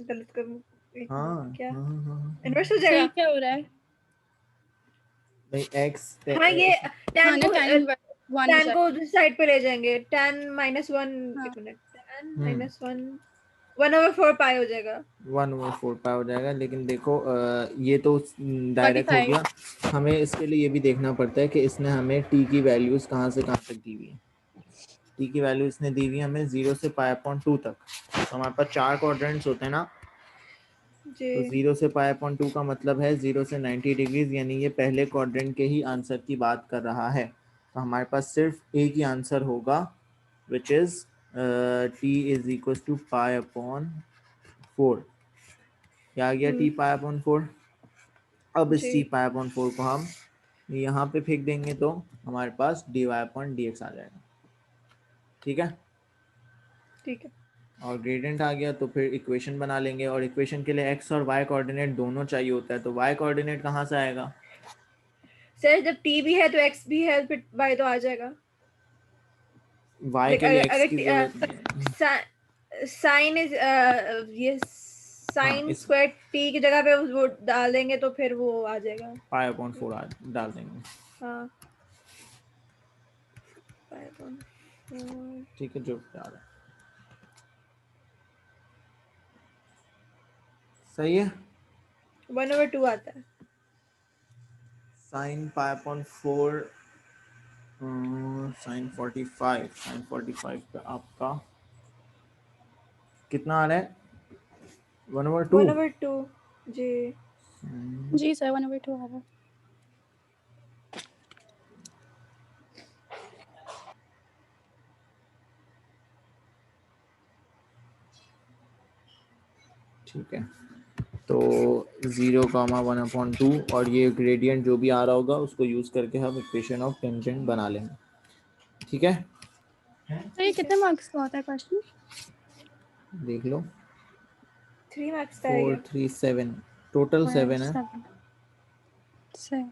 गलत करूँ एक हाँ मिनट, क्या हाँ इन्वर्स हो जाएगा? सही क्या हो रहा है? भाई x हाँ ये हाँ tan ना, को tan इनवर्स 1 हो tan जाएगा। को दूसरी साइड पे ले जाएंगे, tan -1 हाँ। एक मिनट, tan -1 1/4 पाई हो जाएगा। 1/4 पाई हो जाएगा। लेकिन देखो ये तो डायरेक्ट हो 45। गया, हमें इसके लिए ये भी देखना पड़ता है कि इसने हमें t की वैल्यूज कहाँ से कहाँ तक दी हुई है। t की वैल्यू इसने दी हुई है हमें 0 से π/2 तक। तो हमारे पास 4 क्वाड्रेंट्स होते हैं ना, जी तो 0 से π/2 का मतलब है 0 से 90 डिग्रीज, यानी ये पहले क्वाड्रेंट के ही आंसर की बात कर रहा है। तो हमारे पास सिर्फ एक ही आंसर होगा, which is t is equal to π/4। क्या आ गया t π/4? अब इस जी t π/4 को हम यहाँ पे फेंक देंगे तो हमारे पास dy/dx आ जाएगा। ठीक है, ठीक है। और ग्रेडियंट आ गया तो फिर इक्वेशन बना लेंगे, और इक्वेशन के लिए x और y कोऑर्डिनेट दोनों चाहिए होता है। तो y कोऑर्डिनेट कहाँ से आएगा? सर जब t भी है तो x भी है, फिर y तो आ जाएगा। y लाइक के लिए x की अगर जरूरत नहीं है। साइन इज ये हाँ, साइन इस स्क्वायर t की जगह पे वो डाल देंगे तो फिर वो आ जाएगा। π/4 डाल देंगे। हाँ π/4 ठीक है, जो भी आ रहा है सही है। 1/2 आता है। साइन π/4 साइन 45 पे आपका कितना आ रहा है? 1/2। 1/2 जी जी सर 1/2 आ रहा है। ठीक है, तो 0,1/2 और ये ग्रेडियंट जो भी आ रहा होगा उसको यूज करके हम इक्वेशन ऑफ टेंजेंट बना लेंगे। ठीक है, तो ये कितने मार्क्स का होता है क्वेश्चन? देख लो। 3 मार्क्स का है 4 ये। 3 7 टोटल 7 है। 7 सही।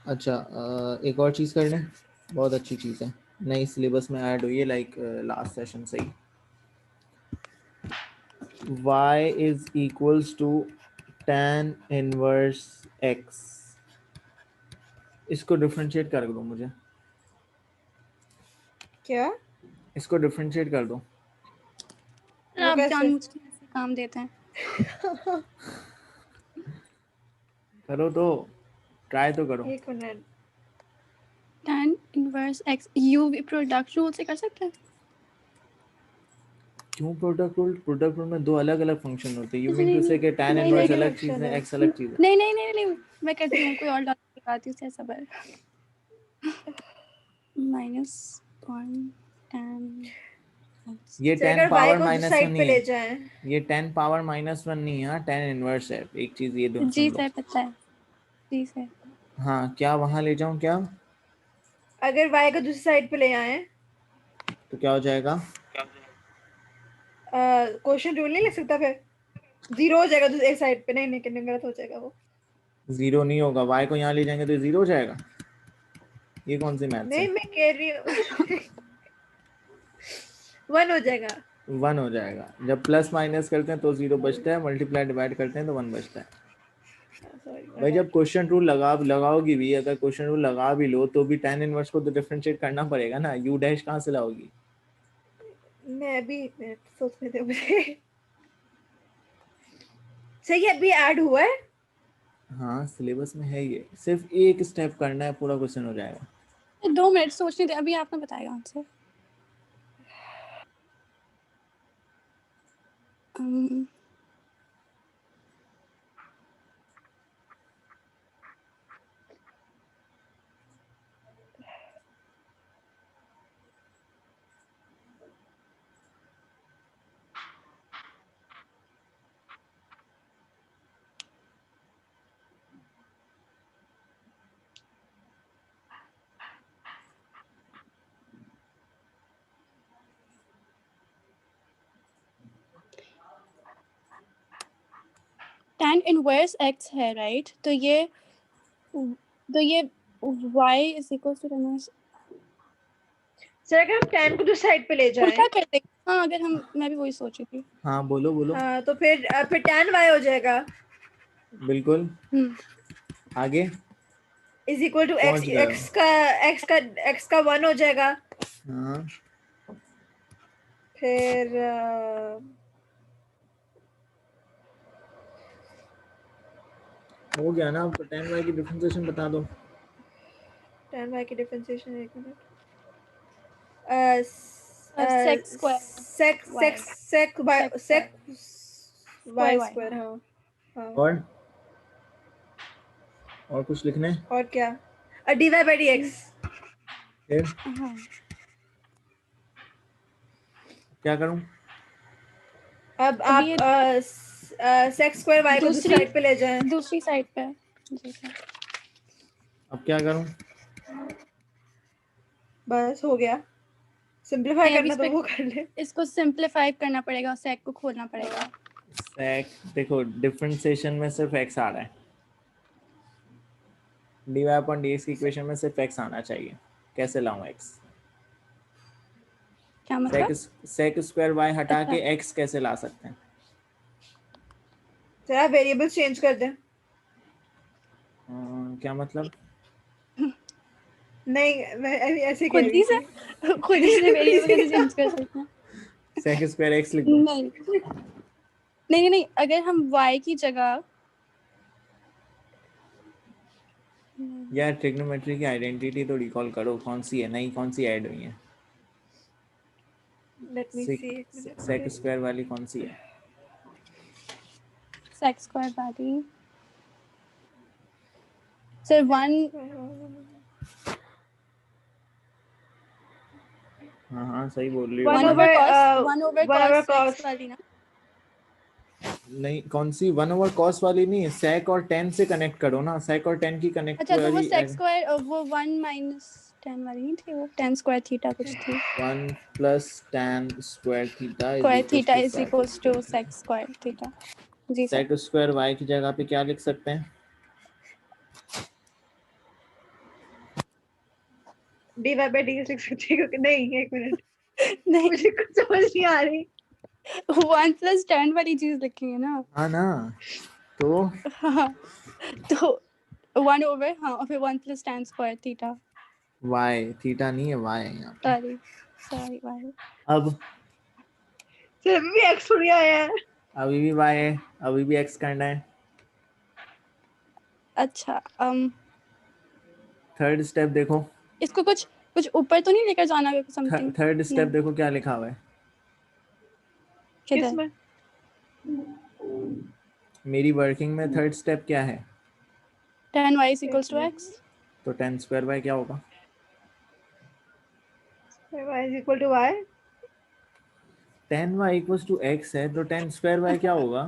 अच्छा, एक और चीज़ कर लें, बहुत अच्छी चीज़ है, नई सिलेबस में ऐड हुई है, लाइक लास्ट सेशन से ही। y is equals to tan inverse x। इसको डिफरेंशिएट कर दो मुझे, क्या इसको डिफरेंशिएट कर दो। वो आप कैसे? जानबूझ के ऐसे काम देते हैं। करो तो, ट्राई तो करो। एक minute, tan inverse x u product rule से कर सकते हैं। क्यों प्रोडक्ट रूल? प्रोडक्ट रूल में दो अलग अलग फंक्शन होते हैं। यू मीन नहीं टू से कि tan नहीं इनवर्स एक ही नहीं अलग चीज़ फंक्शन है, है। x अलग चीज़ है। नहीं नहीं नहीं नहीं मैं करती हूँ, कोई और डॉक्टर लगाती हूँ ऐसा पर -1 tan ये सर 10 अगर y पावर को -1 साइड पे नहीं ले है, जाएं, ये 10 पावर -1 नहीं है, tan इनवर्स है। एक चीज़ ये दो जी सुन लो। सर पता है। जी सर। हाँ, क्या वहाँ ले जाऊँ क्या? अगर y को दूसरी साइड पे ले आए, तो क्या हो जाएगा? क्वेश्चन रूल नहीं लिख सकता, फिर 0 हो जाएगा दूसरी साइड पे। नहीं नहीं कितने गलत हो जाएगा वो। जीरो नहीं होगा, y को यहाँ ले जाएंगे तो जीरो हो जाएगा। ये कौन सी मैथ्स नहीं है? मैं कह रही हूँ 1 हो जाएगा। 1 हो जाएगा। जब प्लस माइनस करते हैं तो जीरो बचता है, मल्टीप्लाई डिवाइड करते हैं तो 1 बचता है। सॉरी भाई जब क्वेश्चन रूल लगाओगी भी, अगर क्वेश्चन रूल लगा भी लो तो भी tan इनवर्स को तो डिफरेंशिएट करना पड़ेगा ना, u डैश कहाँ से लाओगी? मैं भी सोचने दे मुझे। सही है, अभी ऐड हुआ है। हाँ, सिलेबस में है ये, सिर्फ एक स्टेप करना है, पूरा क्वेश्चन हो जाएगा। 2 मिनट सोचने दे, अभी आपने बताएगा आंसर। tan इनवर्स x है राइट, तो ये y is equal to tan। Sir अगर हम 10 को दूसरी साइड पे ले जाएं, उल्टा कर देंगे, हाँ अगर हम मैं भी वही सोच रही थी। हाँ बोलो बोलो। हाँ तो फिर tan y हो जाएगा बिल्कुल। आगे इज इक्वल टू पहुंच गए हो। x का 1 हो जाएगा। हाँ फिर हो गया ना। अब tan y की डिफरेंशिएशन बता दो। tan y की डिफरेंशिएशन, एक minute. sec square sec y sec sec y sec sec y y square, हाँ हाँ। और कुछ लिखने? और क्या? dy by dx। फिर हाँ क्या करूं? अब अभी आप ये sec square y को दूसरी साइड पे ले जाएं। दूसरी साइड पे जी सर। अब क्या करूं? बस हो गया। सिंपलीफाई नहीं, अभी करना तो इस पे वो कर ले। इसको सिंपलीफाई करना पड़ेगा, सेक को खोलना पड़ेगा। sec देखो डिफरेंशिएशन में सिर्फ x आ रहा है। dy अपॉन dx की इक्वेशन में सिर्फ x आना चाहिए। कैसे लाऊं x? क्या मतलब? sec स्क्वायर y हटा अच्छा। के x कैसे ला सकते हैं? जरा वेरिएबल चेंज कर दें। क्या मतलब? नहीं मैं ऐसे कह खुद रही ही थी। से खुद ही से वेरिएबल कैसे चेंज कर सकते हैं? sec स्क्वायर x लिख दो। नहीं नहीं नहीं, अगर हम y की जगह यार ट्रिग्नोमेट्री की आइडेंटिटी तो रिकॉल करो, कौन सी है नई, कौन सी ऐड हुई है? लेट मी सी, एक मिनट। sec स्क्वायर वाली कौन सी है? सेक स्क्वायर वाली सर 1 हाँ हाँ सही बोल रही हो। 1 over, over 1 over cos cos। x वाली ना? नहीं कौन सी 1 ओवर cos वाली नहीं, sec और tan से कनेक्ट करो ना। sec और tan की कनेक्ट अच्छा तो वो वाली सेक स्क्वायर वो 1 माइनस tan वाली नहीं थी, वो tan स्क्वायर थीटा कुछ थी। 1 plus tan square theta is square equal theta to is equals to sec square theta. जी सर। sec स्क्वायर y की जगह पे क्या लिख सकते हैं? dy by dx लिख सकते हैं क्योंकि नहीं, एक मिनट नहीं मुझे कुछ समझ नहीं आ रही। 1 प्लस tan वाली चीज लिखेंगे ना। हाँ ना तो हाँ तो 1 ओवर हाँ और फिर 1 plus tan square theta. y theta नहीं है y है यहाँ पे। Sorry sorry y. अब सर अभी भी x थोड़ी आया है। अभी भी y है, अभी भी x करना है। अच्छा थर्ड स्टेप देखो। इसको कुछ कुछ ऊपर तो नहीं लेकर जाना समथिंग? थर्ड स्टेप देखो क्या लिखा हुआ है। किधर? किसमें? मेरी वर्किंग में थर्ड स्टेप क्या है? tan y is equals to x। तो tan स्क्वायर y क्या होगा? y is equal to y। tan y equals to x है तो tan स्क्वायर y क्या होगा?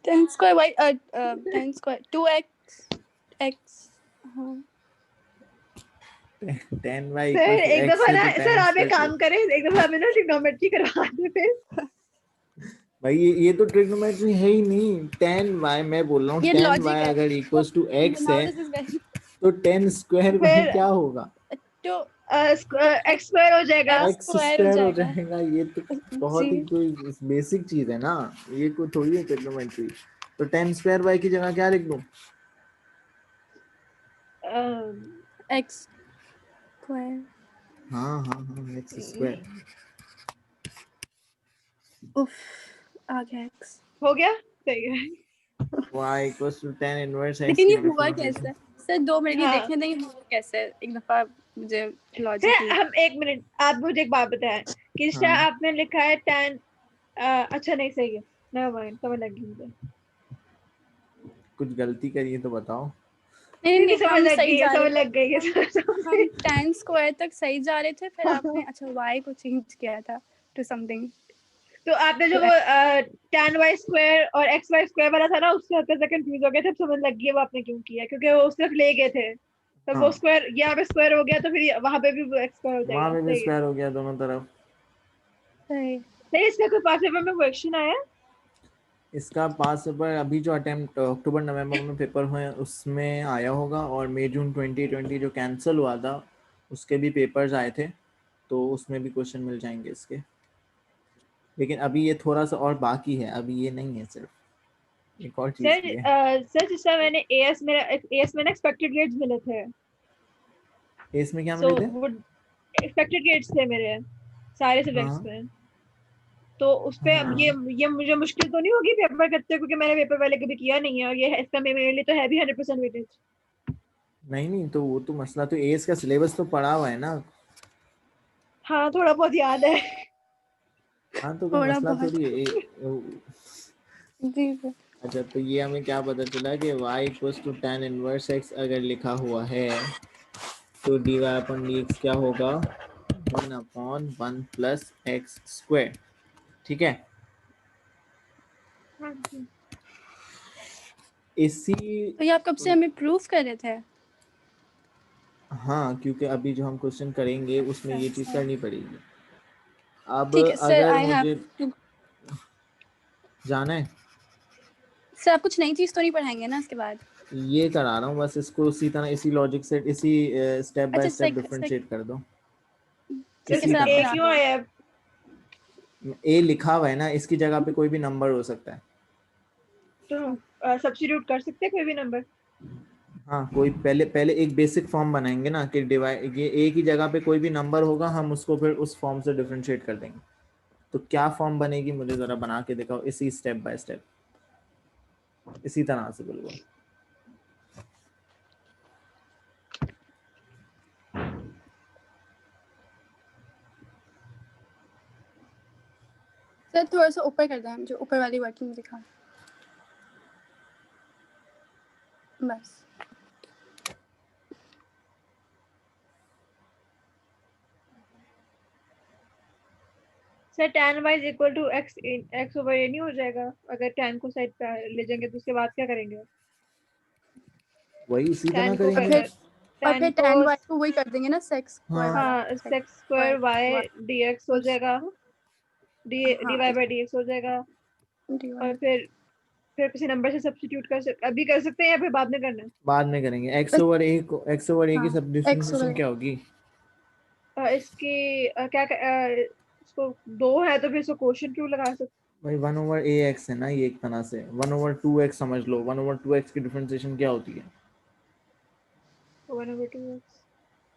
tan square y tan square 2x x हाँ tan y sir equals to एक x दफा है ना, तो सर tan आप एक स्क्वायर काम करें, एक दफा हमें ना ट्रिग्नोमेट्री करवा दे फिर। भाई ये तो ट्रिग्नोमेट्री है ही नहीं। tan y मैं बोल रहा हूँ ये tan लॉजिक y है। अगर इक्वल्स टू x नाउ है दिस इज वेरी तो tan स्क्वायर y फिर क्या होगा? तो x स्क्वायर हो जाएगा। x x स्क्वायर हो स्क्वायर हो जाएगा। जाएगा। ये तो बहुत ही जी कोई बेसिक चीज है ना, ये कोई थोड़ी है ट्रिग्नोमेट्री। तो tan स्क्वायर y की जगह क्या लिख दूं? x स्क्वायर हाँ हाँ हाँ x स्क्वायर। उफ आ गया x। हो गया, सही है। y equals to tan inverse x लेकिन की ये हुआ डिफरेंशिएशन। कैसे? सर 2 मिनट ये हाँ देखने देंगे हुआ कैसे एक दफा मुझे सर लॉजिकली। हम एक मिनट, आप मुझे एक बात बताएं कि हाँ आपने लिखा है tan। अच्छा नहीं, सही है, नेवर माइंड, समझ लग गई मुझे। कुछ गलती करिए तो बताओ। नहीं नहीं नहीं समझ हम लग सही गई है, जा रहे समझ लग गई है, थे। हम tan स्क्वायर तक सही जा रहे थे, फिर आपने अच्छा y को चेंज किया था टू समथिंग। तो आपने जो वो tan y स्क्वायर और x y स्क्वायर वाला था ना, उससे हल्का सा कंफ्यूज हो गए थे। अब समझ लग गई है वो आपने क्यों किया, क्योंकि वो उस तरफ ले गए थे। तो वो हाँ स्क्वायर यहाँ पे स्क्वायर हो गया, तो फिर वहां पे भी वो x स्क्वायर हो वहां जाएगा। पे भी सही है। स्क्वायर हो गया दोनों तरफ। सही। नहीं, इसका कोई पास पेपर में क्वेश्चन आया? इसका पास पेपर अभी जो अटेम्प्ट अक्टूबर नवंबर में पेपर हुए उसमें आया होगा, और मई जून 2020 जो कैंसिल हुआ था उसके भी पेपर्स आए थे। तो उसमें भी क्वेश्चन मिल जाएंगे इसके, लेकिन अभी ये थोड़ा सा और बाकी है, अभी ये नहीं है, सिर्फ एक और चीज सर भी है। सर जिस तरह मैंने एएस में एक्सपेक्टेड ग्रेड्स मिले थे, इसमें क्या सो मिले थे? वो एक्सपेक्टेड ग्रेड्स थे मेरे सारे सब्जेक्ट्स हाँ में। तो उस पे अब हाँ, ये मुझे मुश्किल तो नहीं होगी पेपर करते, क्योंकि मैंने पेपर वाले कभी किया नहीं है, और ये इसका मेरे लिए तो है भी 100% वेटेज। नहीं नहीं, तो वो तो मसला, तो एएस का सिलेबस तो पढ़ा हुआ है ना। हाँ थोड़ा बहुत याद है। हाँ तो कोई थोड़ा मसला बहुत। थोड़ी है जी सर। अच्छा, तो ये हमें क्या पता चला कि y equals to tan inverse x अगर लिखा हुआ है तो dy अपन dx क्या होगा, 1/1 प्लस एक्स स्क्वायर। ठीक है, हाँ जी। इसी, तो ये आप कब से हमें प्रूफ कर रहे थे? हाँ क्योंकि अभी जो हम क्वेश्चन करेंगे उसमें ये चीज़ अच्छा करनी पड़ेगी। अब ठीक है सर, अगर आई हैव मुझे टू। जाना है, सर आप कुछ नई चीज तो नहीं पढ़ाएंगे ना इसके बाद? ये करा रहा हूँ बस, इसको उसी तरह इसी लॉजिक से इसी स्टेप बाय अच्छा स्टेप सेक सेक डिफरेंशिएट कर दो ठीक है इसी सर, आप ए तरह करा क्यों दो। आया है? से। ए लिखा हुआ है ना, इसकी जगह पे कोई भी नंबर हो सकता है। तो हम सब्स्टिट्यूट कर सकते हैं कोई भी नंबर। हाँ, कोई पहले पहले एक बेसिक फॉर्म बनाएंगे ना कि डिवाइड, ये ए की जगह पे कोई भी नंबर होगा, हम उसको फिर उस फॉर्म से डिफरेंशिएट कर देंगे। तो क्या फॉर्म बनेगी मुझे जरा बना के दिखाओ, इसी स्टेप बाय स्टेप, इसी तरह से बिल्कुल। सर थोड़ा सा ऊपर कर दें, जो ऊपर वाली वर्किंग दिखा, बस। Sir tan y is equal to x, x over a नहीं हो जाएगा? अगर tan को साइड पे ले जाएंगे तो उसके बाद क्या करेंगे? वही इसी तरह tan को और करेंगे। फिर tan को tan y को वही कर देंगे ना, सेक्स स्क्वायर हाँ वाला, हाँ sex sex square square y dx हो जाएगा, dy हाँ बाय dx हो जाएगा। dy। और फिर किसी नंबर से सब्स्टिट्यूट अभी कर सकते हैं या फिर बाद में करना है? बाद में करेंगे। एक्स बस ओवर ए को, एक्स ओवर ए की हाँ, सब x डिफरेंशिएशन ओवर क्या होगी? इसकी इसको दो है तो फिर इसको क्वोशंट क्यों लगा सकते? भाई 1/a x है ना ये, एक तरह से 1/2x समझ लो। 1/2x की डिफरेंशिएशन क्या होती है? 1/2x।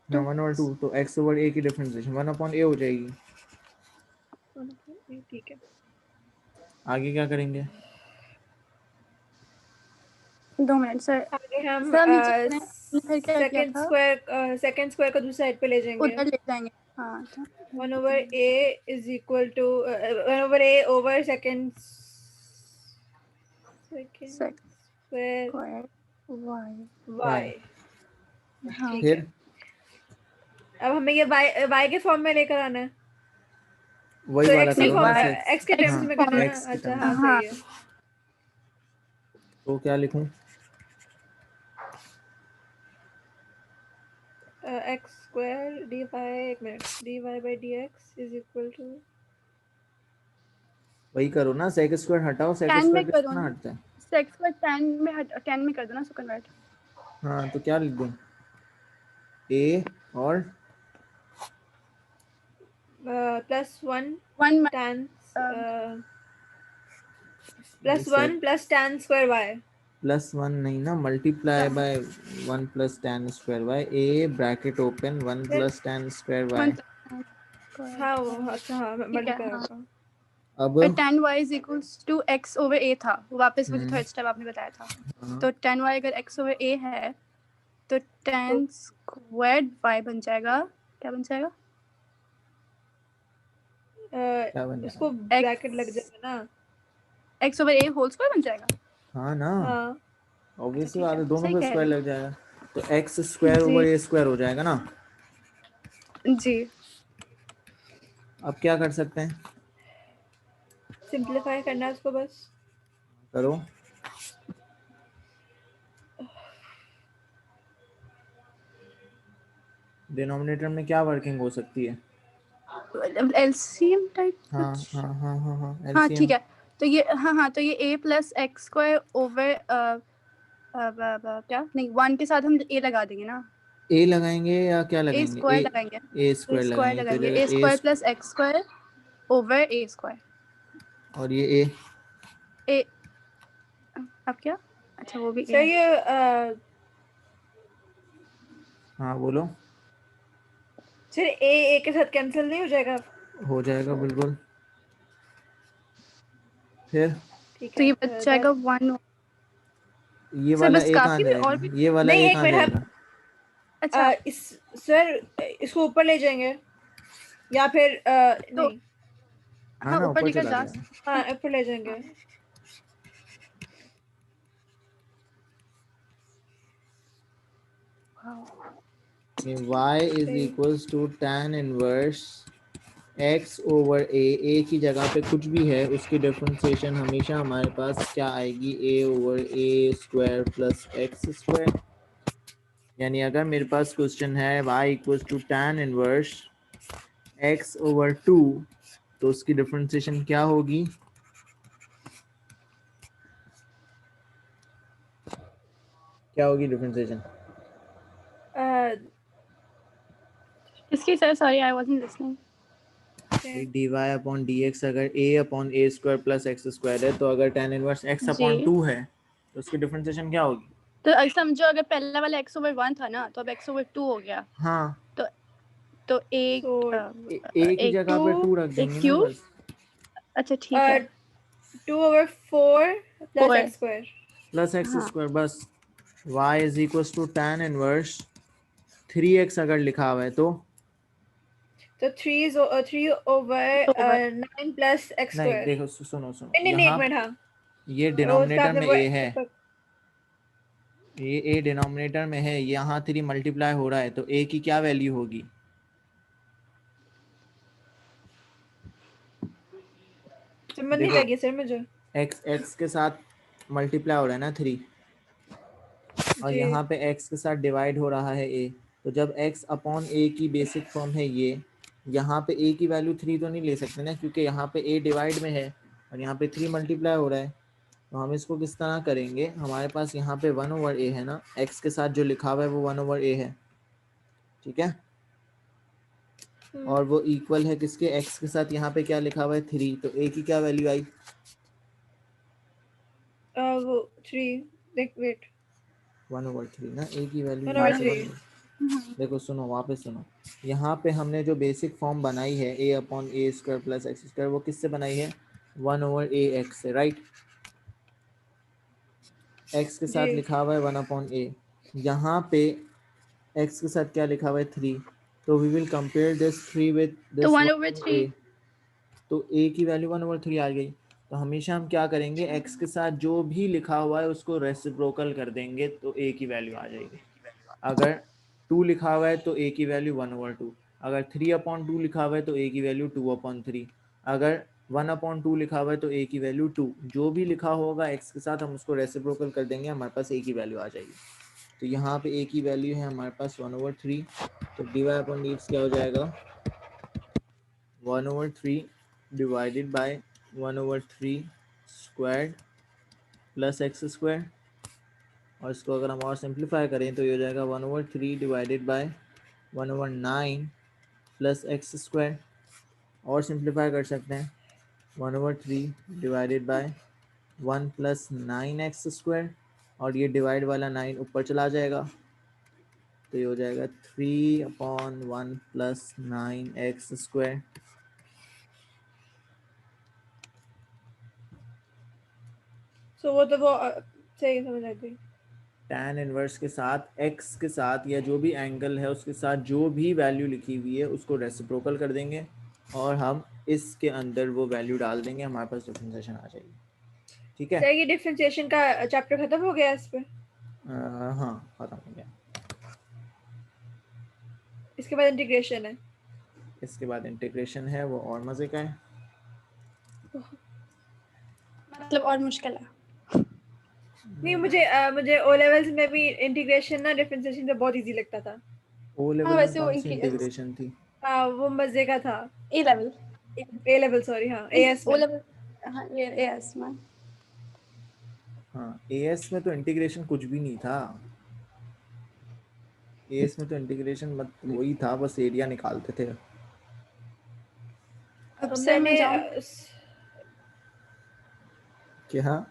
हाँ 2 1/2, तो x ओवर a की डिफरेंशिएशन 1/a हो जाएगी। ठीक है। आगे क्या करेंगे? 2 मिनट सर। आगे हम सर नीचे ने फिर क्या किया था? सेकंड स्क्वायर को दूसरी साइड पे ले जाएंगे। उधर ले जाएंगे। हाँ तो 1/a is equal to 1/a over second sec square square y। y, y। हाँ ठीक है। फिर अब हमें ये y के फॉर्म में लेकर आना है, वही तो वाला x के नहीं, करो ना, फॉर्म y सेक्स। x के x टर्म्स हाँ में फॉर्म करना है में। ना? x के अच्छा टर्म हाँ में। हाँ सही है। तो क्या लिखूं? x स्क्वायर dy, एक minute, dy by dx is equal to वही करो ना, सेक स्क्वायर हटाओ, सेक 10 में स्क्वायर किस करो तरह ना, हटता है? सेक्स को 10 में कर दो ना, सो कन्वर्ट। हाँ तो क्या लिख दूं? a और +1 1 tan ये sec plus tan square y। +1 नहीं ना, multiply by 1 plus tan square y, a bracket open 1 plus tan square y। 1 हाँ वो अच्छा हाँ ठीक है मल्टीप्लाई हाँ। होगा। अब और tan y is equals to x over a था, वापस वो जो हम्म, थर्ड स्टेप आपने बताया था। हाँ, तो tan y अगर x ओवर a है तो tan स्क्वायर्ड y बन जाएगा, क्या बन जाएगा? क्या बन उसको जाएगा? ब्रैकेट लग जाएगा ना? x over a whole square बन जाएगा। हाँ ना, हाँ अच्छा ऑब्वियसली ठीक बात है, है, दोनों सही पे कह स्क्वायर रही लग जाएगा। तो x square ji over a square हो जाएगा ना। जी। अब क्या कर सकते हैं? सिंप्लीफाई करना है उसको बस। करो। डिनोमिनेटर में क्या वर्किंग हो सकती है? एलसीएम टाइप हाँ कुछ। हाँ हाँ हाँ हाँ, हाँ ठीक एलसीएम। है। तो ये हाँ तो ये a plus x square over क्या नहीं, 1 के साथ हम a लगा देंगे ना। ए लगाएंगे या क्या ए लगाएंगे? स्क्वायर लगाएंगे, ए ए स्क्वायर स्क्वायर लगाएंगे, तो लगाएंगे, जगह a a square plus x square over a square. और ये ए, ए अब क्या, अच्छा वो भी सर ए। ये हाँ बोलो। सर ए के साथ कैंसिल नहीं हो जाएगा? हो जाएगा बिल्कुल। फिर ठीक तो है ये बच जाएगा 1। ये सर वाला बस ए कहाँ काफी और जाएगा? भी। ये वाला नहीं, ए एक कहाँ मिनट जाएगा? अच्छा इस सर इसको ऊपर ले जाएंगे या फिर तो नहीं? हाँ हाँ ना, ऊपर ऊपर लेकर चला जा गया। हाँ ऊपर ले जाएंगे। y इज सही। Equals to tan inverse x over a की जगह पे कुछ भी है उसकी डिफरेंशिएशन हमेशा हमारे पास क्या आएगी? a over a square plus x square. यानी अगर मेरे पास क्वेश्चन है y equals to tan inverse x over 2, तो उसकी डिफरेंशिएशन क्या होगी? क्या होगी डिफरेंशिएशन? इसकी sir sorry I wasn't listening. dy upon dx अगर a upon A square plus x square है, तो अगर tan इनवर्स x अपॉन जी 2 है तो उसकी डिफरेंशिएशन क्या होगी? तो अगर समझो अगर पहला वाला x ओवर 1 था ना, तो अब x ओवर 2 हो गया। हाँ, तो एक So ए की एक जगह पे 2 2 रख एक देंगे ना क्यूब। बस। अच्छा ठीक है 2/4 plus 4। X square. Plus x हाँ स्क्वायर बस। y is equals to tan inverse 3x अगर लिखा हुआ है तो तो 3/9 प्लस एक्स नहीं, स्क्वायर। देखो सुनो सुनो, नहीं नहीं नहीं, एक यहाँ मिनट। हाँ ये उसका डिनोमिनेटर आपने में वो a है, ये a डिनोमिनेटर में है, यहाँ 3 मल्टीप्लाई हो रहा है, तो a की क्या वैल्यू होगी? समझ नहीं देखो लगी सर मुझे। x के साथ मल्टीप्लाई हो रहा है ना 3, और जी। यहाँ पे x के साथ डिवाइड हो रहा है a, तो जब x अपॉन a की बेसिक फॉर्म है ये, यहाँ पे a की वैल्यू 3 तो नहीं ले सकते ना, क्योंकि यहाँ पे a डिवाइड में है और यहाँ पे 3 मल्टीप्लाई हो रहा है। तो हम इसको किस तरह करेंगे? हमारे पास यहाँ पे 1 ओवर a है ना, x के साथ जो लिखा हुआ है वो 1 ओवर a है, ठीक है, और वो इक्वल है किसके? x के साथ यहाँ पे क्या लिखा हुआ है? 3, तो a की क्या वैल्यू आई? वो 3। देख वेट 1 ओवर 3 ना, a की वैल्यू 1 यहाँ ओवर से 3। 1। देखो सुनो, वापस सुनो, यहाँ पे हमने जो बेसिक फॉर्म बनाई है a upon A square plus x square, वो किससे बनाई है? 1 ओवर ए एक्स से, राइट। x के साथ जी। लिखा हुआ है 1 अपॉन ए, यहाँ पे x के साथ क्या लिखा हुआ है? 3, तो we will compare this 3 with तो दिस 1 1 ओवर ओवर 3। a, तो a की वैल्यू 1 ओवर 3 आ गई। तो हमेशा हम क्या करेंगे? x के साथ जो भी लिखा हुआ है उसको रेसिप्रोकल कर देंगे, तो a की वैल्यू आ जाएगी। अगर 2 लिखा हुआ है तो a की वैल्यू 1 ओवर 2, अगर 3 अपॉन 2 लिखा हुआ है तो a की वैल्यू 2 अपॉन 3, अगर 1 अपॉन 2 लिखा हुआ है तो a की वैल्यू 2, जो भी लिखा होगा x के साथ हम उसको रेसिप्रोकल कर देंगे, हमारे पास a की वैल्यू आ जाएगी। तो यहाँ पे a की वैल्यू है हमारे पास 1 ओवर 3, तो dy अपॉन dx क्या हो जाएगा? 1 over 3 divided by 1 over 3 square plus x square, और इसको अगर हम और सिंप्लीफाई करें तो ये हो जाएगा 1 over 3 divided by 1 over 9 plus x square, और सिंप्लीफाई कर सकते हैं 1 over 3 divided by 1 plus 9x square, और ये डिवाइड वाला 9 ऊपर चला जाएगा, तो ये हो जाएगा 3 अपॉन 1 प्लस 9x स्क्वायर। सो वो तो वो सही समझ आ गई। tan इनवर्स के साथ x के साथ या जो भी एंगल है उसके साथ जो भी वैल्यू लिखी हुई है उसको रेसिप्रोकल कर देंगे, और हम इसके अंदर वो वैल्यू डाल देंगे, हमारे पास डिफरेंशिएशन आ जाएगी, ठीक है। सर ये डिफरेंशिएशन का चैप्टर खत्म हो गया इस पे? हाँ खत्म हो गया। इसके बाद इंटीग्रेशन है। इसके बाद इंटीग्रेशन है, वो और मज़े का है। मतलब और मुश्किल है। नहीं, मुझे ओ लेवल्स में भी इंटीग्रेशन ना डिफरेंशिएशन से बहुत इजी लगता था। ओ हाँ लेवल में वैसे वो कौन सी इंटीग्रेशन थी? हाँ वो मजे का था। ए लेवल ए लेवल सॉरी, हाँ एएस ओ में। लेवल। हाँ ये एएस में। हाँ एएस में तो इंटीग्रेशन कुछ भी नहीं था। एएस में तो इंटीग्रेशन मत वही था, बस एरिया निकालते थे। अब अब सर मैं मैंने जाऊँ? क्या?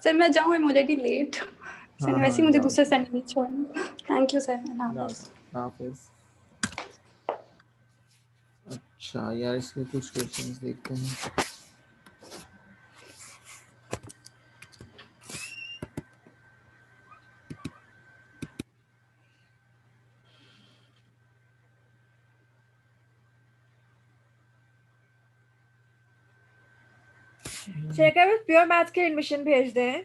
सर मैं जाऊँ, I am already late. Sir हाँ वैसे हाँ ही मुझे जाओ। दूसरे सर ने छोड़ना। थैंक यू सर, अल्लाह जाओ हाफिज़। हाफिज। अच्छा यार, इसमें कुछ क्वेश्चंस देखते हैं। चेक है, प्योर मैथ्स के एडमिशन भेज दें,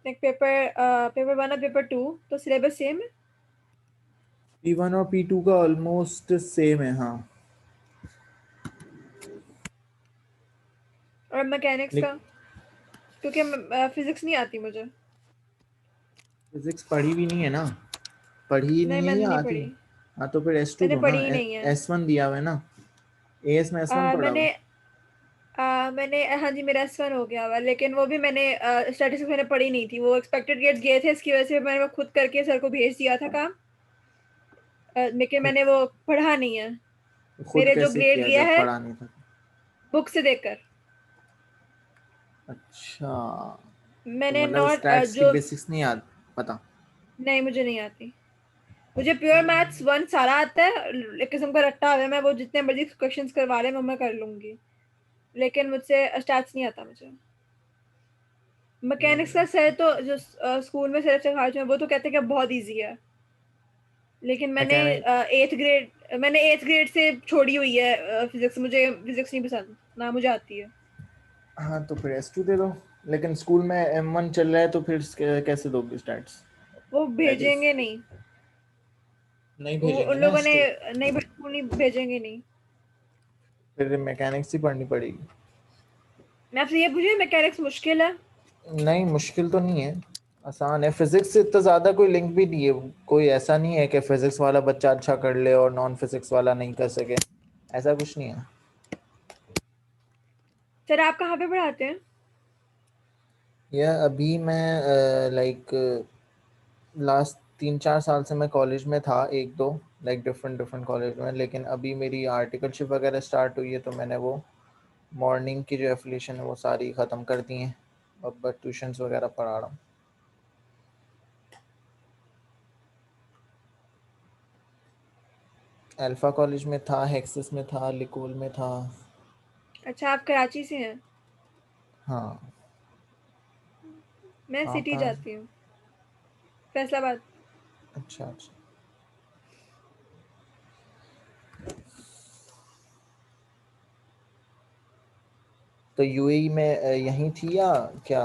लाइक पेपर 1 और पेपर 2 तो सिलेबस सेम है। P1 और P2 का ऑलमोस्ट सेम है, हाँ। और मैकेनिक्स का, क्योंकि फिजिक्स नहीं आती मुझे। फिजिक्स पढ़ी भी नहीं है ना? पढ़ी ही नहीं, नहीं है मैंने या नहीं आती? पढ़ी। हाँ तो फिर S2 मैंने दो ना। पढ़ी ही नहीं है। S1 दिया हुआ है ना? एएस में S1 पढ़ा हुआ। मैंने हाँ जी, मेरा S1 हो गया हुआ, लेकिन वो भी मैंने स्टैटिस्टिक्स मैंने पढ़ी नहीं थी। वो एक्सपेक्टेड ग्रेड्स गए थे, इसकी वजह से मैंने वो खुद करके सर को भेज दिया था काम। लेकिन मैंने वो पढ़ा नहीं है। खुद मेरे जो कैसे ग्रेड किया गया जब है पढ़ा नहीं था? बुक से देखकर। अच्छा, तो मैंने मतलब नॉट स्टैट्स की जो बेसिक्स नहीं याद पता? नहीं, मुझे नहीं आती। मुझे प्योर मैथ्स 1 सारा आता है, एक किस्म का रट्टा है। मैं वो जितने मर्जी क्वेश्चंस करवा ले मैं कर लूंगी, लेकिन मुझसे स्टैट्स नहीं आता मुझे। मैकेनिक्स का सर तो जो स्कूल में सर सिखाते हैं वो तो कहते हैं कि बहुत इजी है, लेकिन मैकेनिक। मैंने एट्थ ग्रेड से छोड़ी हुई है फिजिक्स। मुझे फिजिक्स नहीं पसंद ना, मुझे आती है। हाँ तो फिर S2 दे दो। लेकिन स्कूल में M1 चल रहा है तो फिर कैसे दोगे स्टैट्स? वो दैट इज, भेजेंगे नहीं। नहीं वो भेजेंगे उन ना लोगों ने S2? नहीं, बिल्कुल नहीं भेजेंगे नहीं। फिर मैकेनिक्स ही पढ़नी पड़ेगी। मैं आपसे ये पूछी, मैकेनिक्स मुश्किल है? नहीं मुश्किल तो नहीं है, आसान है। फिजिक्स से इतना ज़्यादा कोई लिंक भी नहीं है। कोई ऐसा नहीं है कि फिजिक्स वाला बच्चा अच्छा कर ले और नॉन फिजिक्स वाला नहीं कर सके, ऐसा कुछ नहीं है। सर आप कहाँ पे पढ़ाते हैं? यह अभी मैं लाइक लास्ट 3-4 साल से मैं कॉलेज में था, एक दो लाइक डिफरेंट डिफरेंट कॉलेज में। लेकिन अभी मेरी आर्टिकलशिप वगैरह स्टार्ट हुई है तो मैंने वो मॉर्निंग की जो एफिलिएशन है वो सारी ख़त्म कर दी हैं। अब बस ट्यूशन्स वगैरह पढ़ा रहा हूँ। अल्फ़ा कॉलेज में था, हेक्सिस में था, लिकोल में था। अच्छा, आप कराची से हैं? हाँ। मैं आप सिटी कहाँ से? जाती हूँ, फैसलाबाद। अच्छा अच्छा। तो यूएई में यहीं थी या क्या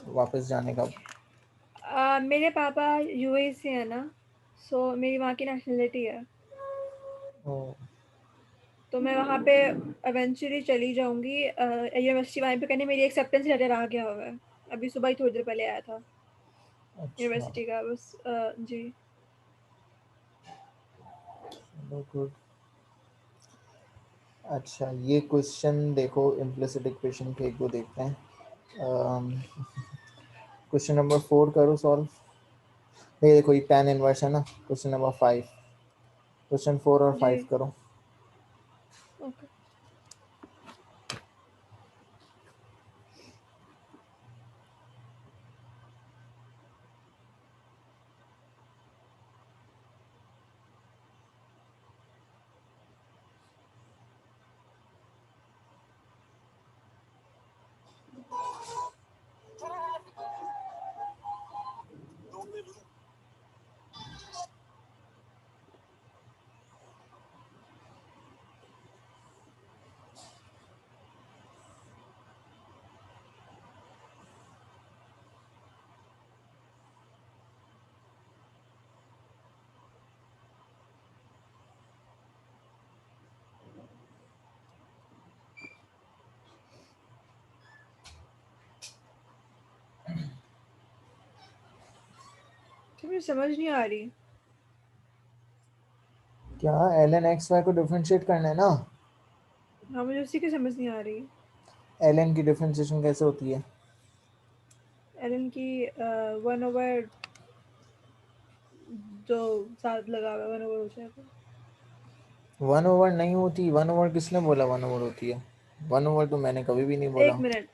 वापस जाने का? मेरे पापा यूएई से है ना, सो मेरी वहाँ की नेशनलिटी है। ओ, तो मैं वहाँ पे इवेंचुअली चली जाऊंगी यूनिवर्सिटी वहीं पे करने। मेरी एक्सेप्टेंस लेटर आ गया हुआ है, अभी सुबह ही थोड़ी देर पहले आया था अच्छा। यूनिवर्सिटी का, बस जी। चलो गुड। अच्छा ये क्वेश्चन देखो, इम्प्लिसिट इक्वेशन के एक दो देखते हैं। क्वेश्चन नंबर 4 करो सॉल्व। ये देखो, ये tan इनवर्स है ना। क्वेश्चन नंबर 5, क्वेश्चन 4 और जी 5 करो। ओके। तो मुझे समझ नहीं आ रही। क्या ln xy को डिफरेंशिएट करना है ना? हाँ, मुझे उसी की समझ नहीं आ रही। ln की डिफरेंशिएशन कैसे होती है? एलन की 1/, जो साथ लगा हुआ है 1/, हो जाएगा। 1/, नहीं होती 1/, किसने बोला 1/? होती है 1/? तो मैंने कभी भी नहीं बोला। 1 मिनट,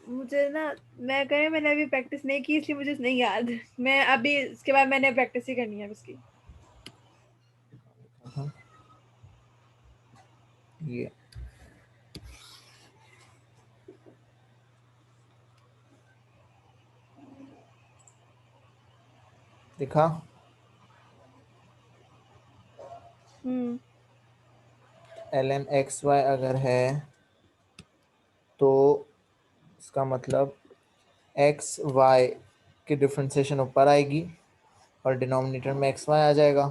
मुझे ना, मैं कहीं मैंने अभी प्रैक्टिस नहीं की इसलिए मुझे नहीं याद। मैं अभी इसके बाद मैंने प्रैक्टिस ही करनी है इसकी। हाँ, ये दिखा। ln xy अगर है तो इसका मतलब एक्स वाई की डिफ्रेंसिएशन ऊपर आएगी और डिनोमिनेटर में एक्स वाई आ जाएगा।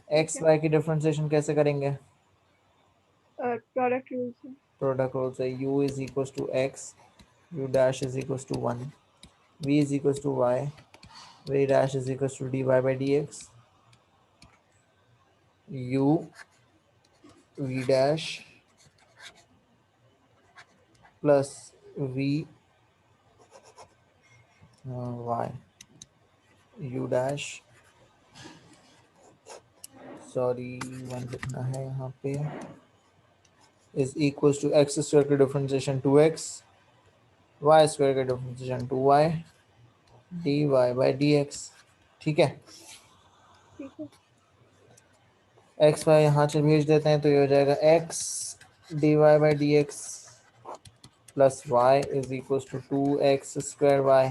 एक्स वाई की डिफ्रेंसिएशन कैसे करेंगे? प्रोडक्ट रूल से। प्रोडक्ट रूल से u is equal to x, u dash is equal to 1, v is equal to y, v dash is equal to dy by dx, u v dash plus v y, u dash, sorry 1 लिखना है यहाँ पे, is equal to x square की differentiation 2x, y square का differentiation 2y dy by dx। ठीक है, ठीक है। एक्स वाई यहाँ से भेज देते हैं तो ये हो जाएगा x dy by dx plus y is equal to 2x square y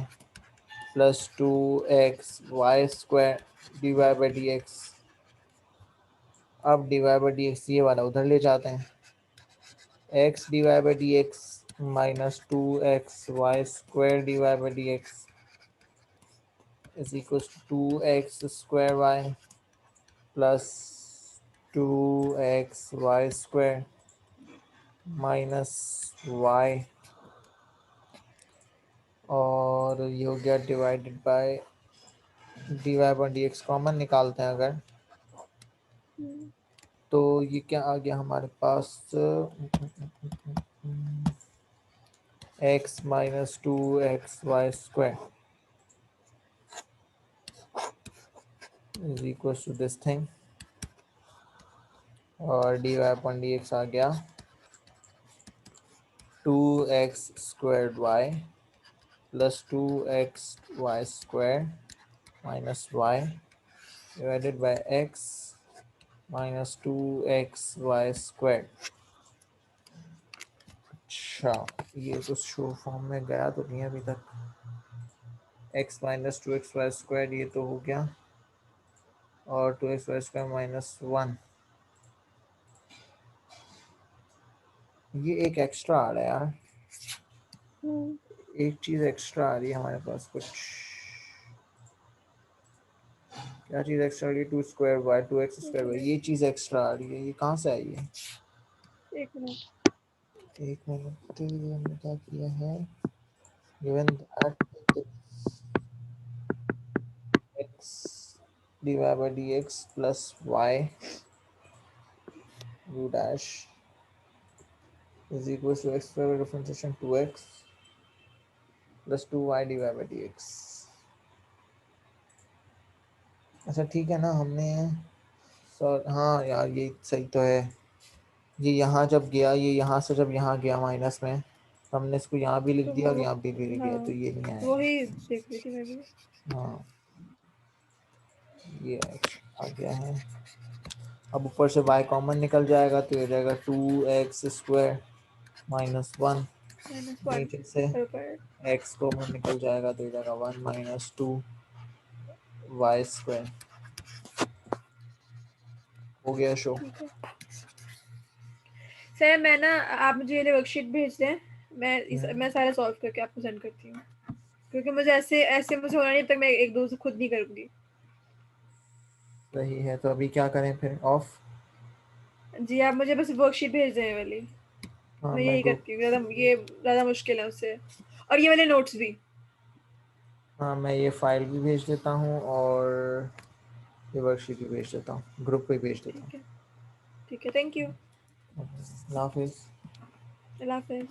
plus 2x y square dy by dx। अब dy बाई dx ये वाला उधर ले जाते हैं, x dy by dx minus 2x y square dy by dx is equals to 2x square y plus 2x y square minus y, और ये हो गया divided by dy by dx common निकालते हैं अगर तो ये क्या आ गया हमारे पास, x minus 2xy square is equal to this thing, और dy अपॉन dx आ गया 2x square y plus 2xy square minus y divided by x minus 2xy square. अच्छा, ये तो शो फॉर्म में गया तो नहीं अभी तक, x माइनस 2xy स्क्वायर ये तो हो गया, और 2xy स्क्वायर माइनस 1, ये एक एक्स्ट्रा आ रहा है यार, एक चीज एक्स्ट्रा आ रही है हमारे पास कुछ, क्या चीज एक्स्ट्रा आ रही है, 2 square Y 2x square Y, ये चीज एक्स्ट्रा आ रही है, ये कहाँ से आई है? 1 मिनट। एक मिनट, हमने क्या किया है, given that x dy by dx plus y u dash is equals to x square differentiation 2x plus 2y dy by dx। अच्छा ठीक है ना, हमने सर हाँ यार ये सही तो है, ये यहाँ जब गया, ये यहाँ से जब यहाँ गया माइनस में, तो हमने इसको यहाँ भी लिख तो दिया और वो, यहाँ भी लिख दिया, हाँ, तो ये नहीं आया। वही देख रही थी मैं भी। हाँ ये आ गया है, अब ऊपर से y कॉमन निकल जाएगा तो ये हो जाएगा 2x स्क्वायर माइनस 1, -1 नीचे से ऊपर। x कॉमन निकल जाएगा तो ये जाएगा 1 माइनस 2 y स्क्वायर। हो गया शो। ठीक है सर, मैं ना, आप मुझे ये वर्कशीट भेज दें, मैं सारा सॉल्व करके आपको सेंड करती हूँ, क्योंकि मुझे ऐसे ऐसे मुझे होना नहीं, तब तक मैं एक दो से खुद नहीं करूँगी। सही है, तो अभी क्या करें फिर, ऑफ? जी, आप मुझे बस वर्कशीट भेज दें ये वाली, हाँ मैं मैं यही ग्रुप, करती हूँ, ज़्यादा मुश्किल है उससे, और ये वाले नोट्स भी। हाँ मैं ये फाइल भी भेज देता हूँ और ये वर्कशीट भी भेज देता हूँ, ग्रुप पे भेज देता ठीक है, थैंक यू। हूँ। अल्लाह हाफिज़। अल्लाह हाफ़िज़।